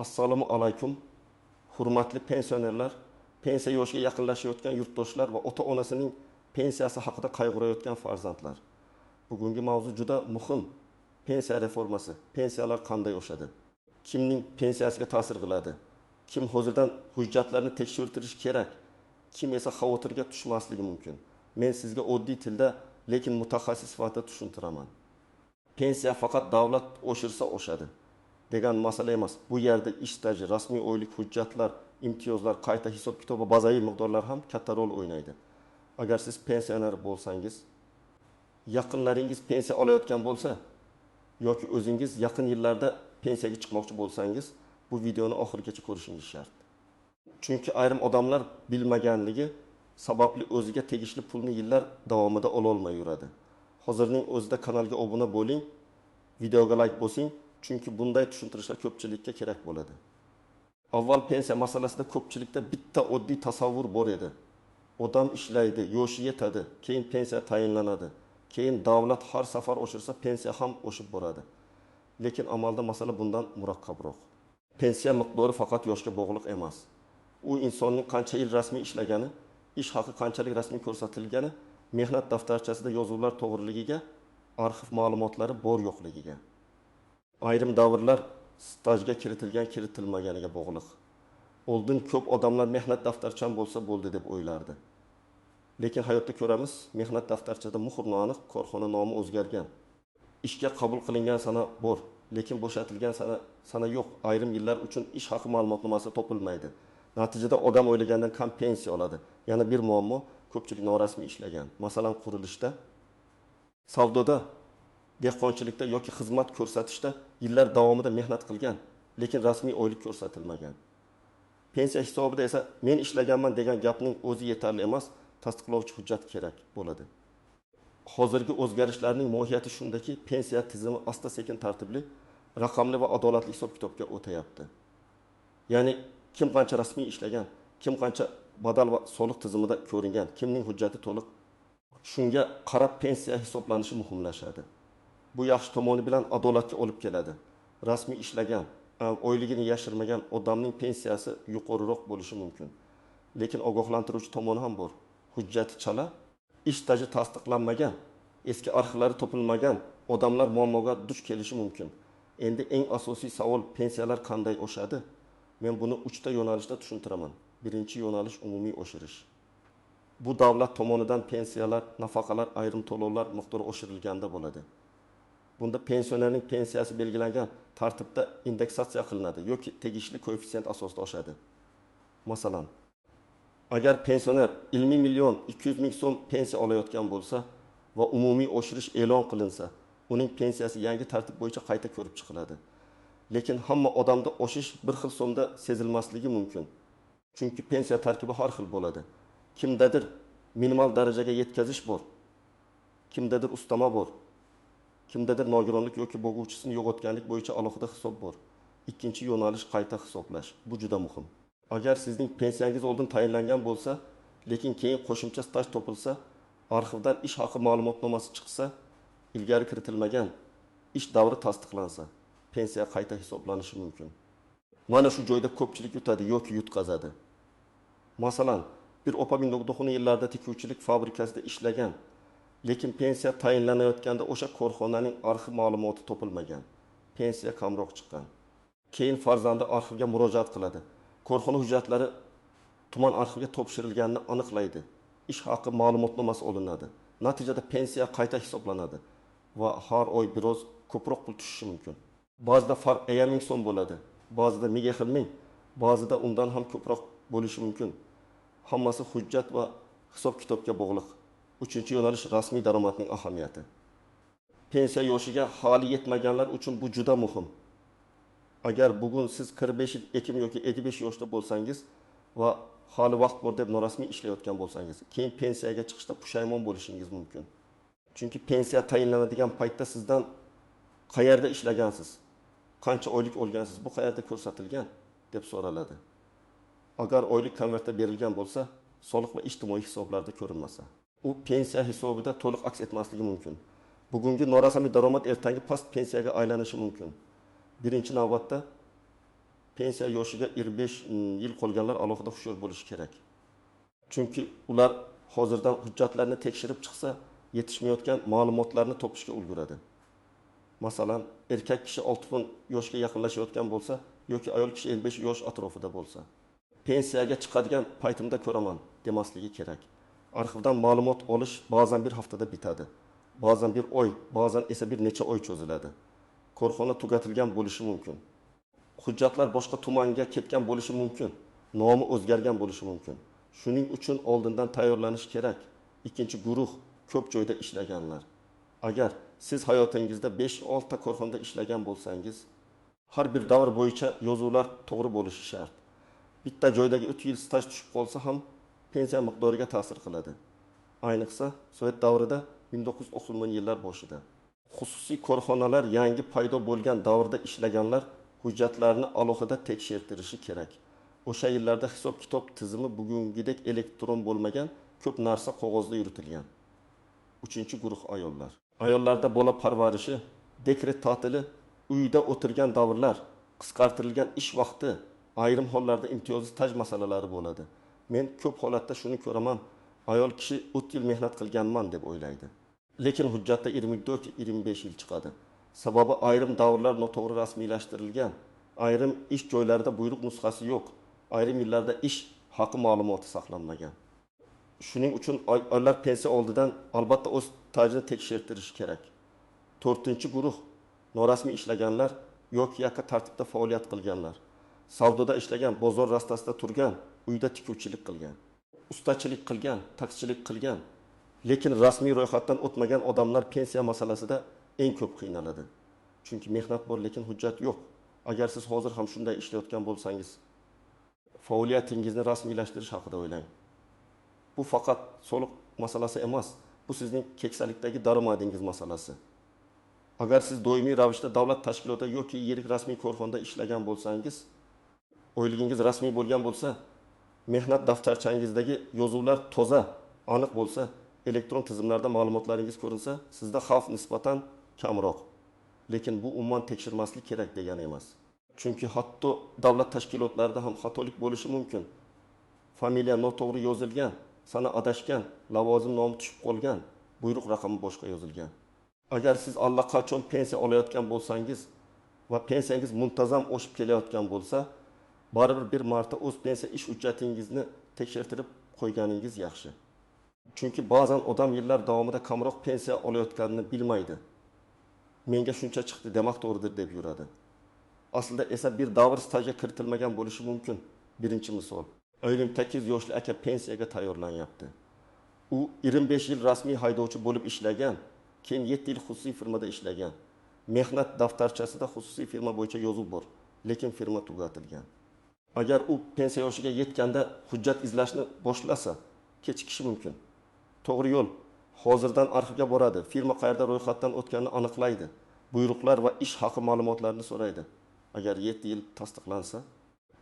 Assalomu alaykum. Hurmatli pensionerlar, pensiya yoshiga yaqinlashayotgan yurtdoshlar va ota-onasining pensiyasi haqida qayg'urayotgan farzandlar. Bugungi mavzu juda muhim. Pensiya reformasi. Pensiyalar qanday oshadi? Kimning pensiyasiga ta'sir qiladi? Kim hozirdan hujjatlarni tekshirtirish kerak? Kim esa xavotirga tushmasligi mumkin? Men sizga oddiy tilda, lekin mutaxassis sifatida tushuntiraman. Pensiya faqat davlat oshirsa oshadi degan masala emas. Bu yerda ish staji, rasmiy oylik hujjatlar, imtiyozlar, qayta hisob-kitob va bazaviy miqdorlar ham katta rol o'ynaydi. Agar siz pensioner bo'lsangiz, yaqinlaringiz pensiya olayotgan bo'lsa yoki o'zingiz yaqin yillarda pensiyaga chiqmoqchi bo'lsangiz, bu videoni oxirigacha ko'rishingiz shart. Chunki ayrim odamlar bilmaganligi sababli o'ziga tegishli pulni yillar davomida ola olmay yuradi. Hozirning o'zida kanalga obuna bo'ling, videoga like bosing, chunki bunday tushuntirishlar ko'pchilikka kerak bo'ladi. Avval pensiya masalasida ko'pchilikda bitta oddiy tasavvur bor edi. Odam ishlaydi, yoshi yetadi, keyin pensiya tayinlanadi. Keyin davlat har safar oshirsa pensiya ham oshib boradi. Lekin amalda masala bundan murakkabroq. Pensiya miqdori faqat yoshga bog'liq emas. U insonning qancha yil rasmiy ishlagani, ish haqi qanchalik rasmiy ko'rsatilgani, mehnat daftarchasida yozuvlar to'g'riligiga, arxiv ma'lumotlari bor yo'qligiga, ayrim davrlar stajga kiritilmaganiga bog'liq. Oldin ko'p odamlar mehnat daftarcham bo'lsa bo'ldi deb o'ylardi. Lekin hayotda ko'ramiz, mehnat daftarchada muhrni aniq, korxona nomi o'zgargan. Ishga qabul qilingan sana bor, lekin bo'shatilgan sana yo'q. Ayrim yillar uchun ish haqi ma'lumotnomasi topilmaydi. Natijada odam o'ylagandan kam pensiya oladi. Yana bir muammo, ko'pchilik norasmiy ishlagan. Masalan, qurilishda, savdoda, dehqonchilikda yoki xizmat ko'rsatishda yillar davomida mehnat qilgan, lekin rasmiy oylik ko'rsatilmagan. Pensiya hisobida esa men ishlaganman degan gapning o'zi yetarli emas, tasdiqlovchi hujjat kerak bo'ladi. Hozirgi o'zgarishlarning mohiyati shundaki, pensiya tizimi asta-sekin tartibli, raqamli va adolatli hisob-kitobga o'tayapti. Ya'ni kim qancha rasmiy ishlagan, kim qancha badal va soliq tizimida ko'ringan, kimning hujjati to'liq, shunga qarab pensiya hisoblanishi muhimlashadi. Bu yaxshi tomoni bilan adolatga olib keladi. Rasmiy ishlagan, oyligini yashirmagan odamning pensiyasi yuqoriroq bo'lishi mumkin. Lekin ogohlantiruvchi tomoni ham bor. Hujjati chala, ish staji tasdiqlanmagan, eski arxivlari topilmagan odamlar muammoga duch kelishi mumkin. Endi eng asosiy savol, pensiyalar qanday oshadi? Men buni 3 ta yo'nalishda tushuntiraman. Birinchi yo'nalish umumiy oshirish. Bu davlat tomonidan pensiyalar, nafaqalar, ayrim to'lovlar miqdori oshirilganda bo'ladi. Bunda pensionerning pensiyasi belgilangan tartibda indeksatsiya qilinadi yoki tegishli koeffitsient asosida oshadi. Masalan, agar pensioner 20 million 200 ming so'm pensiya olayotgan bo'lsa va umumiy oshirish e'lon qilinsa, uning pensiyasi yangi tartib bo'yicha qayta ko'rib chiqiladi. Lekin hamma odamda oshish bir xil so'mda sezilmasligi mumkin. Chunki pensiya tarkibi har xil bo'ladi. Kimdadir minimal darajaga yetkazish bor, kimdadir ustama bor, kimdadir nogironlik yoki bo'g'uvchisini yo'qotganlik bo'yicha alohida hisob bor. Ikkinchi yo'nalish qayta hisoblash. Bu juda muhim. Agar sizning pensiyangiz oldin tayinlangan bo'lsa, lekin keyin qo'shimcha staj topilsa, arxivdan ish haqi ma'lumotnomasi chiqsa, ilgari kiritilmagan ish davri tasdiqlansa, pensiya qayta hisoblanishi mumkin. Mana shu joyda ko'pchilik yutadi yoki yutqazadi. Masalan, bir opa 1990 yillarda tikuvchilik fabrikasida ishlagan, lekin pensiya tayinlanayotganda o'sha korxonaning arxiv ma'lumoti topilmagan. Pensiya kamroq chiqqan. Keyin farzandi arxivga murojaat qiladi. Korxona hujjatlari tuman arxivga topshirilganini aniqlaydi. Ish haqi ma'lumotnomasi olinadi. Natijada pensiya qayta hisoblanadi va har oy biroz ko'proq pul tushishi mumkin. Ba'zida farq 1000 so'm bo'ladi, ba'zida 1000 ming, ba'zida undan ham ko'proq bo'lishi mumkin. Hammasi hujjat va hisob-kitobga bog'liq. Uchinchi yo'nalish rasmiy daromadning ahamiyati. Pensiya yoshiga hali yetmaganlar uchun bu juda muhim. Agar bugun siz 45 yil ekim yoki 55 yoshda bo'lsangiz va hali vaqt bor deb norasmiy ishlayotgan bo'lsangiz, keyin pensiyaga chiqishda pushaymon bo'lishingiz mumkin. Chunki pensiya tayinlanadigan paytda sizdan qayerda ishlagansiz, qancha oylik olgansiz, bu qayerda ko'rsatilgan deb so'raladi. Agar oylik konvertda berilgan bo'lsa, soliq va ijtimoiy hisoblarda ko'rinmasa, u pensiya hisobida to'liq aks etmasligi mumkin. Bugungi norasmiy daromad ertangi past pensiyaga aylanishi mumkin. Birinchi navbatda pensiya yoshiga 25 yil qolganlar alohida hushyor bo'lishi kerak. Chunki ular hozirdan hujjatlarni tekshirib chiqsa, yetishmayotgan ma'lumotlarni topishga ulguradi. Masalan, erkak kishi 60 yoshga yaqinlashayotgan bo'lsa yoki ayol kishi 55 yosh atrofida bo'lsa, pensiyaga chiqadigan paytimda ko'raman demasligi kerak. Arxivdan ma'lumot olish ba'zan bir haftada bitadi, ba'zan bir oy, ba'zan esa bir necha oy cho'ziladi. Korxona tugatilgan bo'lishi mumkin. Hujjatlar boshqa tumanga ketgan bo'lishi mumkin, nomi o'zgargan bo'lishi mumkin. Shuning uchun oldindan tayyorlanish kerak. Ikkinchi guruh ko'p joyda ishlaganlar. Agar siz hayotingizda 5-6 ta korxonada ishlagan bo'lsangiz, har bir davr bo'yicha yozuvlar to'g'ri bo'lishi shart. Bitta joydagi 3 yil staj tushib qolsa ham pensiya miqdoriga ta'sir qiladi. Ayniqsa Sovet davrida 1990-yillar boshida. Xususiy korxonalar yangi paydo bo'lgan davrda ishlaganlar hujjatlarni alohida tekshirtirishi kerak. O'sha yillarda hisob-kitob tizimi bugungidek elektron bo'lmagan, ko'p narsa qog'ozda yuritilgan. 3-guruh ayollar. Ayollarda bola parvarishi, dekret ta'tili, uyda o'tirgan davrlar, qisqartirilgan ish vaqti, ayrim hollarda imtiyozli staj masalalari bo'ladi. Men ko'p holatda shuni ko'raman, ayol kishi 30 yil mehnat qilganman deb o'ylaydi. Lekin hujjatda 24-25 yil chiqadi. Sababi ayrim davrlar noto'g'ri rasmiylashtirilgan, ayrim ish joylarida buyruq nusxasi yo'q, ayrim yillarda ish haqi ma'lumoti saqlanmagan. Shuning uchun ayollar pensiya oldidan albatta o'z stajini tekshirtirishi kerak. 4-guruh norasmiy ishlaganlar yoki yakka tartibda faoliyat qilganlar. Savdoda ishlagan, bozor rastasida turgan, uyda tikuvchilik qilgan, ustachilik qilgan, taksichilik qilgan, lekin rasmiy ro'yxatdan o'tmagan odamlar pensiya masalasida eng ko'p qiynaladi. Chunki mehnat bor, lekin hujjat yo'q. Agar siz hozir ham shunday ishlayotgan bo'lsangiz, faoliyatingizni rasmiylashtirish haqida o'ylang. Bu faqat soliq masalasi emas, bu sizning keksalikdagi daromadingiz masalasi. Agar siz doimiy ravishda davlat tashkilotida yoki yirik rasmiy korxonada ishlagan bo'lsangiz, oyligingiz rasmiy bo'lgan bo'lsa, mehnat daftarchangizdagi yozuvlar toza, aniq bo'lsa, elektron tizimlarda ma'lumotlaringiz ko'rinsa, sizda xavf nisbatan kamroq. Lekin bu umuman tekshirmaslik kerak degani emas. Chunki hatto davlat tashkilotlarida ham xatolik bo'lishi mumkin. Familiya noto'g'ri yozilgan, sana adashgan, lavozim nomi tushib qolgan, buyruq raqami boshqa yozilgan. Agar siz allaqachon pensiya olayotgan bo'lsangiz va pensiyangiz muntazam oshib kelayotgan bo'lsa, baribir bir marta o'z pensiya ish hujjatingizni tekshirtirib qo'yganingiz yaxshi. Chunki ba'zan odam yillar davomida kamroq pensiya olayotganini bilmaydi. Menga shuncha chiqdi, demak to'g'ridir deb yuradi. Aslida esa bir davr stajga kiritilmagan bo'lishi mumkin. Birinchi misol. O'ylim 8 yoshli aka pensiyaga tayyorlanyapti. U 25 yil rasmiy haydovchi bo'lib ishlagan, keyin 7 yil xususiy firmada ishlagan. Mehnat daftarchasida xususiy firma bo'yicha yozuv bor, lekin firma tugatilgan. Agar u pensiya yoshiga yetganda hujjat izlashni boshlasa, kechikishi mumkin. To'g'ri yo'l. Hozirdan arxivga boradi, firma qayerda ro'yxatdan o'tganini aniqlaydi, buyruqlar va ish haqi ma'lumotlarini so'raydi. Agar 7 yil tasdiqlansa,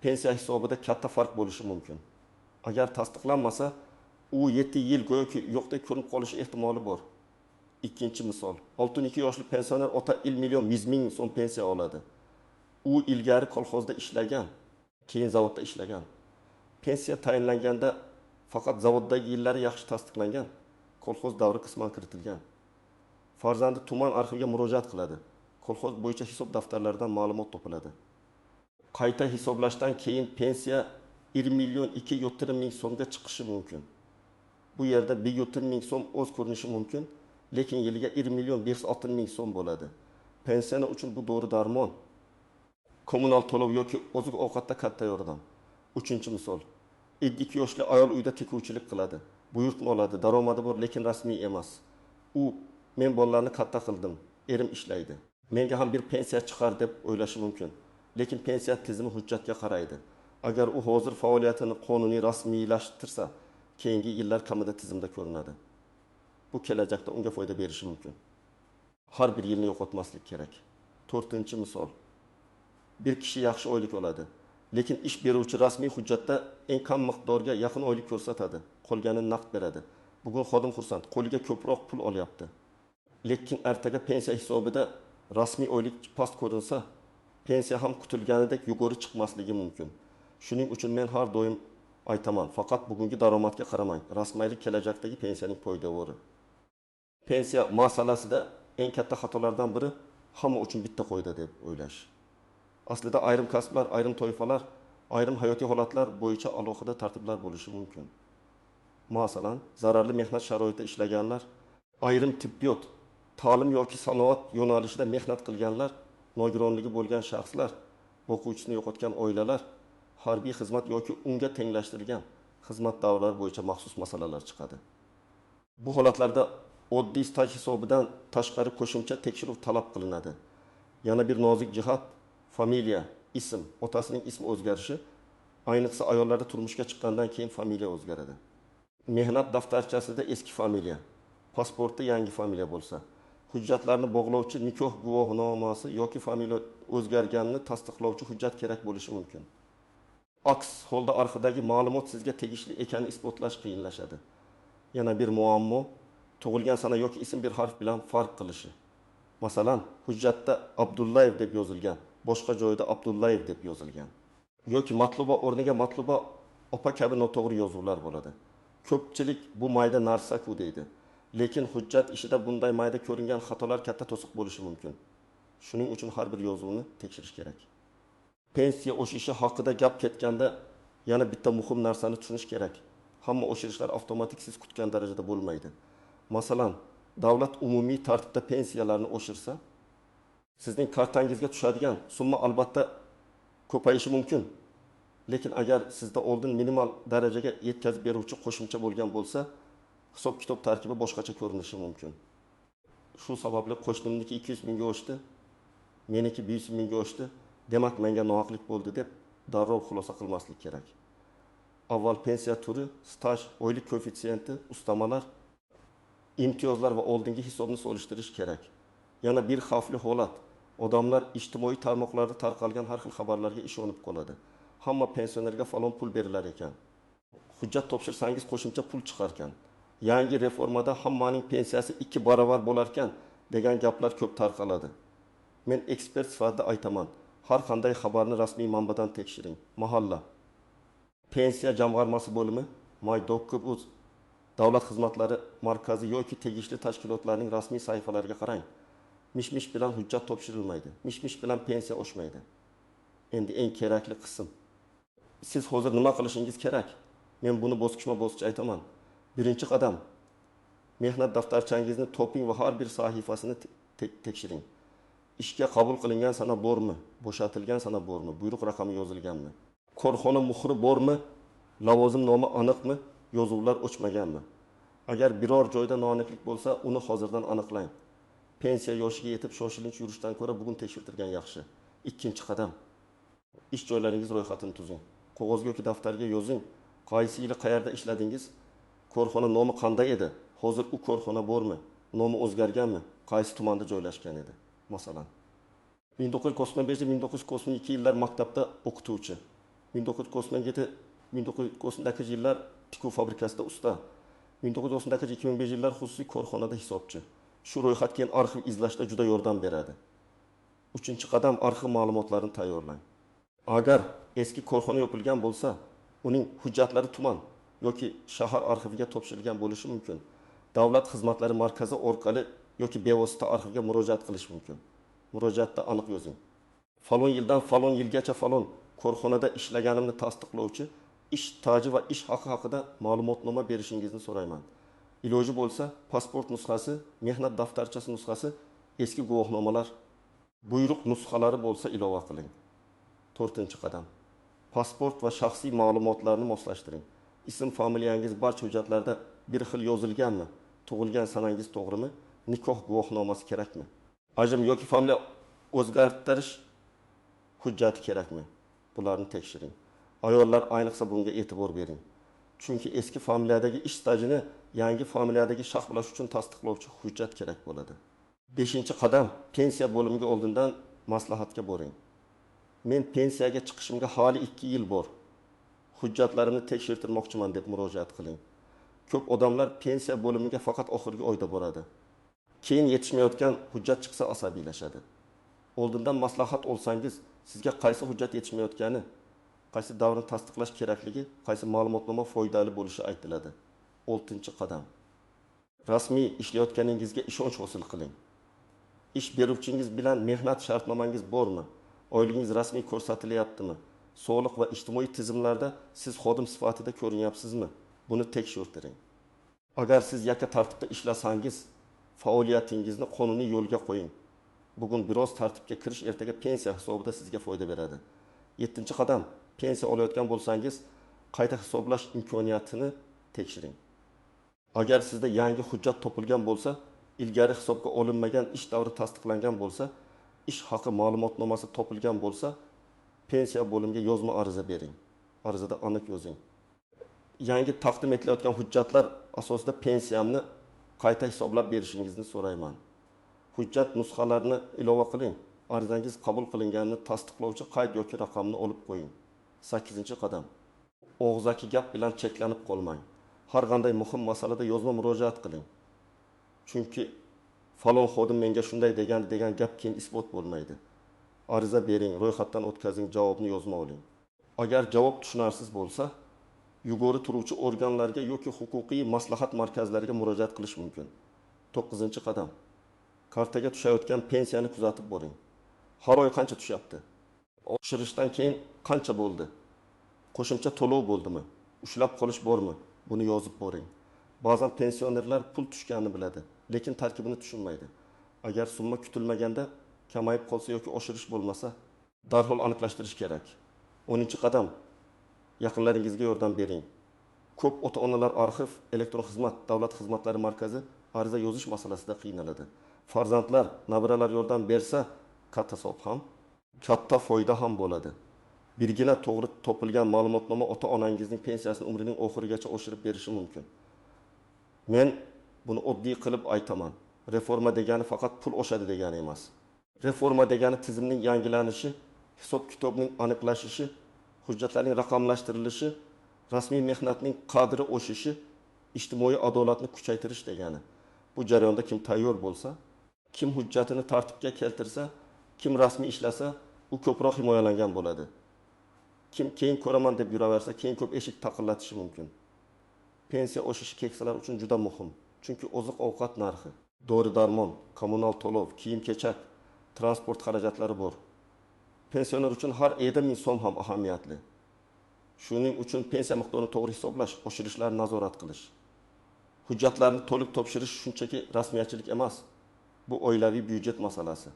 pensiya hisobida katta farq bo'lishi mumkin. Agar tasdiqlanmasa, u 7 yil go'yoki yo'qdek ko'rinib qolishi ehtimoli bor. Ikkinchi misol, 62 yoshli pensioner ota 1 million 100 ming so'm pensiya oladi. U ilgari kolxozda ishlagan, keyin zavodda ishlagan. Pensiya tayinlanganda faqat zavoddagi yillari yaxshi tasdiqlangan, kolxoz davri qisman kiritilgan. Farzandi tuman arxiviga murojaat qiladi. Kolxoz bo'yicha hisob daftarlaridan ma'lumot topiladi. Qayta hisoblashdan keyin pensiya 1 million 2,5 ming so'mga chiqishi mumkin. Bu yerda 1,5 ming so'm o'z ko'rinishi mumkin, lekin yiliga 1 million 560 ming so'm bo'ladi. Pensiya uchun bu dori darmon, kommunal to'lov yoki oziq ovqatda katta yordam. 3-misol. 52 yoshli ayol uyda tikuvchilik qiladi. Buyurtma oladi, daromadi bor, lekin rasmiy emas. U men bolalarni katta qildim, erim ishlaydi. Menga ham bir pensiya chiqar deb o'ylashi mumkin. Lekin pensiya tizimi hujjatga qaraydi. Agar u hozir faoliyatini qonuniy rasmiylashtirsa, keyingi yillar kamida tizimda ko'rinadi. Bu kelajakda unga foyda berishi mumkin. Har bir yilni yo'qotmaslik kerak. 4-misol. Bir kishi yaxshi oylik oladi, lekin ish beruvchi rasmiy hujjatda eng kam miqdorga yaqin oylik ko'rsatadi, qolganini naqd beradi. Bugun xodim xursand, qo'liga ko'proq pul olyapti. Lekin ertaga pensiya hisobida rasmiy oylik past ko'rinsa, pensiya ham kutilganidek yuqori chiqmasligi mumkin. Shuning uchun men har doim aytaman, faqat bugungi daromadga qaramang, rasmayli kelajakdagi pensiyaning poydevori. Pensiya masalasida eng katta xatolardan biri hamma uchun bitta qo'ydi deb o'ylash. Aslida ayrim kasblar, ayrim toifalar, ayrim hayotiy holatlar bo'yicha alohida tartiblar bo'lishi mumkin. Masalan, zararli mehnat sharoitida ishlaganlar, ayrim tibbiyot, ta'lim yoki sanoat yo'nalishida mehnat qilganlar, nogironligi bo'lgan shaxslar, o'quvchisini yo'qotgan oilalar, harbiy xizmat yoki unga tenglashtirilgan xizmat davrlari bo'yicha maxsus masalalar chiqadi. Bu holatlarda oddiy staj hisobidan tashqari qo'shimcha tekshiruv talab qilinadi. Yana bir nozik jihat familiya, ism, otasining ismi o'zgarishi, ayniqsa ayollarda turmushga chiqqandan keyin familiya o'zgaradi. Mehnat daftarchasida eski familiya, pasportda yangi familiya bo'lsa, hujjatlarni bog'lovchi nikoh guvohnomasi yoki familiya o'zgarganini tasdiqlovchi hujjat kerak bo'lishi mumkin. Aks holda arkadagi ma'lumot sizga tegishli ekanini isbotlash qiyinlashadi. Yana bir muammo tug'ilgan sana yoki ism bir harf bilan farq qilishi. Masalan, hujjatda Abdullayev deb yozilgan, boshqa joyda Abdullayev deb yozilgan. Yoki matluba o'rniga matluba opa kabi noto'g'ri yozuvlar bo'ladi. Ko'pchilik bu mayda narsa-ku deydi. Lekin hujjat ishida bunday mayda ko'ringan xatolar katta to'siq bo'lishi mumkin. Shuning uchun har bir yozuvni tekshirish kerak. Pensiya oshishi haqida gap ketganda yana bitta muhim narsani tushunish kerak. Hamma oshirishlar avtomatik siz kutgan darajada bo'lmaydi. Masalan, davlat umumiy tartibda pensiyalarni oshirsa, sizning kartangizga tushadigan summa albatta ko'payishi mumkin. Lekin agar sizda oldin minimal darajaga yetkazib beruvchi qo'shimcha bo'lgan bo'lsa, hisob-kitob tarkibi boshqacha ko'rinishi mumkin. Shu sababli qo'shnimniki 200 mingga oshdi, meniki 100 mingga oshdi, demak menga nohaqlik bo'ldi deb darrov xulosa qilmaslik kerak. Avval pensiya turi, staj, oylik koeffitsiyenti, ustamalar, imtiyozlar va oldingi hisobni solishtirish kerak. Yana bir xavfli holat, odamlar ijtimoiy tarmoqlarda tarqalgan har xil xabarlarga ishonib qoladi. Hamma pensionerga falon pul berilar ekan. Hujjat topshirsangiz qo'shimcha pul chiqar ekan. Yangi reformada hammaning pensiyasi 2 barobar bo'lar ekan degan gaplar ko'p tarqaladi. Men ekspert sifatida aytaman, har qanday xabarni rasmiy manbadan tekshiring. Mahalla, pensiya jamg'armasi bo'limi, My.uz, davlat xizmatlari markazi yoki tegishli tashkilotlarning rasmiy sahifalariga qarang. Mish-mish bilan hujjat topshirilmaydi. Mish-mish bilan pensiya oshmaydi. Endi eng kerakli qism. Siz hozir nima qilishingiz kerak? Men buni bosqichma-bosqich aytaman. Birinchi qadam, mehnat daftarchangizni toping va har bir sahifasini tekshiring. Ishga qabul qilingan sana bormi? Bo'shatilgan sana bormi? Buyruq raqami yozilganmi? Korxona muhri bormi? Lavozim nomi aniqmi? Yozuvlar o'chmaganmi? Agar biror joyda noaniqlik bo'lsa, uni hozirdan aniqlang. Pensiya yoshiga yetib shoshilinch yurishdan ko'ra bugun tekshirtirgan yaxshi. Ikkinchi qadam, ish joylaringiz ro'yxatini tuzing. Qog'ozga yoki daftarga yozing. Qaysi yili qayerda ishladingiz? Korxona nomi qanday edi? Hozir u korxona bormi? Nomi o'zgarganmi? Qaysi tumanda joylashgan edi? Masalan, 1995-1992 yillar maktabda o'qituvchi, 1997-1998 yillar tikuv fabrikasida usta, 1998-2005 yillar xususiy korxonada hisobchi. Shu ro'yxat keyin arxiv izlashda juda yordam beradi. Uchinchi qadam, arxiv ma'lumotlarini tayyorlang. Agar eski korxona yopilgan bo'lsa, uning hujjatlari tuman yoki shahar arxiviga topshirilgan bo'lishi mumkin. Davlat xizmatlari markazi orqali yoki bevosita arxivga murojaat qilish mumkin. Murojaatda aniq yozing. Falon yildan falon yilgacha falon korxonada ishlaganimni tasdiqlovchi ish staji va ish haqi haqida ma'lumotnoma berishingizni so'rayman. Iloji bo'lsa, pasport nusxasi, mehnat daftarchasi nusxasi, eski guvohnomalar, buyruq nusxalari bo'lsa ilova qiling. 4-qadam. Pasport va shaxsiy ma'lumotlarni moslashtiring. Ism, familiyangiz barcha hujjatlarda bir xil yozilganmi? Tug'ilgan sanangiz to'g'rimi? Nikoh guvohnomasi kerakmi? Ajrim yoki familiya o'zgartirish hujjati kerakmi? Bularni tekshiring. Ayollar ayniqsa bunga e'tibor bering. Chunki eski familiyadagi ish stajini yangi familiyadagi shaxs bo'lish uchun tasdiqlovchi hujjat kerak bo'ladi. 5-qadam, pensiya bo'limiga oldindan maslahatga boring. Men pensiyaga chiqishimga hali 2 yil bor. Hujjatlarimni tekshirtirmoqchiman deb murojaat qiling. Ko'p odamlar pensiya bo'limiga faqat oxirgi oyda boradi. Keyin yetishmayotgan hujjat chiqsa asabiylashadi. Oldindan maslahat olsangiz, sizga qaysi hujjat yetishmayotgani, qaysi davrni tasdiqlash kerakligi, qaysi ma'lumotnoma foydali bo'lishi aytiladi. 6-qadam. Rasmiy ishlayotganingizga ishonch hosil qiling. Ish beruvchingiz bilan mehnat shartnomangiz bormi? Oyligingiz rasmiy ko'rsatilyaptimi? Sog'liq va ijtimoiy tizimlarda siz xodim sifatida ko'rinyapsizmi? Buni tekshirtiring. Agar siz yakka tartibda ishlasangiz, faoliyatingizni qonuniy yo'lga qo'ying. Bugun biroz tartibga kirish ertaga pensiya hisobida sizga foyda beradi. 7-qadam. Pensiya olayotgan bo'lsangiz, qayta hisoblash imkoniyatini tekshiring. Agar sizda yangi hujjat topilgan bo'lsa, ilgari hisobga olinmagan ish davri tasdiqlangan bo'lsa, ish haqi ma'lumotnomasi topilgan bo'lsa, pensiya bo'limiga yozma ariza bering. Arizada aniq yozing. Yangi taqdim etilayotgan hujjatlar asosida pensiyamni qayta hisoblab berishingizni so'rayman. Hujjat nusxalarini ilova qiling. Arizangiz qabul qilinganini tasdiqlovchi qayd yoki raqamni olib qo'ying. 8-qadam. Og'zaki gap bilan cheklanib qolmang. Har qanday muhim masalada yozma murojaat qiling. Chunki falon xodim menga shunday degan gap keyin isbot bo'lmaydi. Ariza bering, ro'yxatdan o'tkazing, javobni yozma oling. Agar javob tushunarsiz bo'lsa, yuqori turuvchi organlarga yoki huquqiy maslahat markazlariga murojaat qilish mumkin. 9-qadam. Kartaga tushayotgan pensiyani kuzatib boring. Har oy qancha tushyapti? Oshirishdan keyin qancha bo'ldi? Qo'shimcha to'lov bo'ldimi? Ushlab qolish bormi? Buni yozib boring. Ba'zan pensionerlar pul tushganini biladi, lekin tarkibini tushunmaydi. Agar summa kutilmaganda kamayib qolsa yoki oshirish bo'lmasa, darhol aniqlashtirish kerak. 10-qadam. Yaqinlaringizga yordam bering. Ko'p ota-onalar arxiv, elektron xizmat, davlat xizmatlari markazi ariza yozish masalasida qiynaladi. Farzandlar, nabiralar yordam bersa, katta savob ham, katta foyda ham bo'ladi. Birgina to'g'ri topilgan ma'lumotnoma ota-onangizning pensiyasini umrining oxirigacha oshirib berishi mumkin. Men buni oddiy qilib aytaman. Reforma degani faqat pul oshadi degani emas. Reforma degani tizimning yangilanishi, hisob-kitobning aniqlashishi, hujjatlarning raqamlashtirilishi, rasmiy mehnatning qadri oshishi, ijtimoiy adolatni kuchaytirish degani. Bu jarayonda kim tayyor bo'lsa, kim hujjatini tartibga keltirsa, kim rasmiy ishlasa, u ko'proq himoyalangan bo'ladi. Kim keyin ko'raman deb yuraversa, keyin ko'p eshik taqillatishi mumkin. Pensiya oshishi keksalar uchun juda muhim. Chunki oziq-ovqat narxi, dori-darmon, kommunal to'lov, kiyim-kechak, transport xarajatlari bor. Pensioner uchun har 7 ming so'm ham ahamiyatli. Shuning uchun pensiya miqdorini to'g'ri hisoblash, oshirishlarni nazorat qilish. Hujjatlarni to'liq topshirish shunchaki rasmiyatchilik emas. Bu oilaviy byudjet masalasi.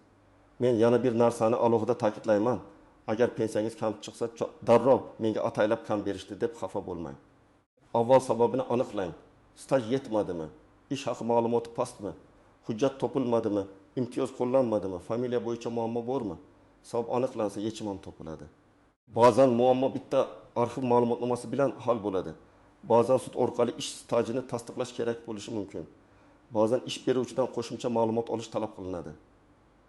Men yana bir narsani alohida ta'kidlayman. Agar pensiyangiz kam chiqsa, darrov menga ataylab kam berishdi deb xafa bo'lmang. Avval sababini aniqlang. Staj yetmadimi? Ish haqi ma'lumoti pastmi? Hujjat topilmadimi? Imtiyoz qo'llanmadimi? Familiya bo'yicha muammo bormi? Sabab aniqlansa, yechim ham topiladi. Ba'zan muammo bitta arxiv ma'lumotnomasi bilan hal bo'ladi. Ba'zan sud orqali ish stajini tasdiqlash kerak bo'lishi mumkin. Ba'zan ish beruvchidan qo'shimcha ma'lumot olish talab qilinadi.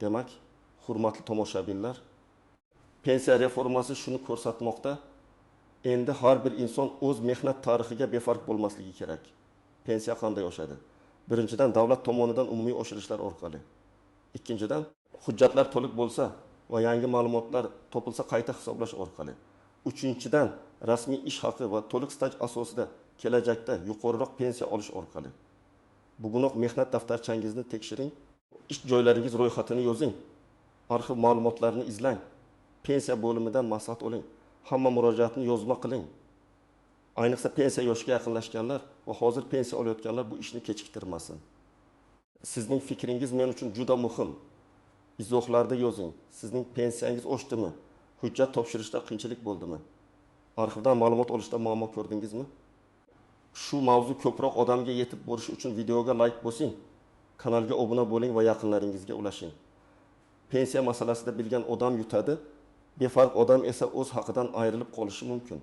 Demak, hurmatli tomoshabinlar, pensiya reformasi shuni ko'rsatmoqda. Endi har bir inson o'z mehnat tarixiga befarq bo'lmasligi kerak. Pensiya qanday oshadi? Birinchidan, davlat tomonidan umumiy oshirishlar orqali. Ikkinchidan, hujjatlar to'liq bo'lsa va yangi ma'lumotlar topilsa qayta hisoblash orqali. Uchinchidan, rasmiy ish haqi va to'liq staj asosida kelajakda yuqoriroq pensiya olish orqali. Bugunoq mehnat daftarchangizni tekshiring, ish joylaringiz ro'yxatini yozing, arxiv ma'lumotlarini izlang, pensiya bo'limidan maslahat oling, hamma murojaatni yozma qiling. Ayniqsa pensiya yoshiga yaqinlashganlar va hozir pensiya olayotganlar bu ishni kechiktirmasin. Sizning fikringiz men uchun juda muhim. Izohlarda yozing. Sizning pensiyangiz oshdimi? Hujjat topshirishda qiyinchilik bo'ldimi? Arxivdan ma'lumot olishda muammo ko'rdingizmi? Shu mavzu ko'proq odamga yetib borishi uchun videoga like bosing, kanalga obuna bo'ling va yaqinlaringizga ulashing. Pensiya masalasida bilgan odam yutadi, befarq odam esa o'z haqidan ayrilib qolishi mumkin.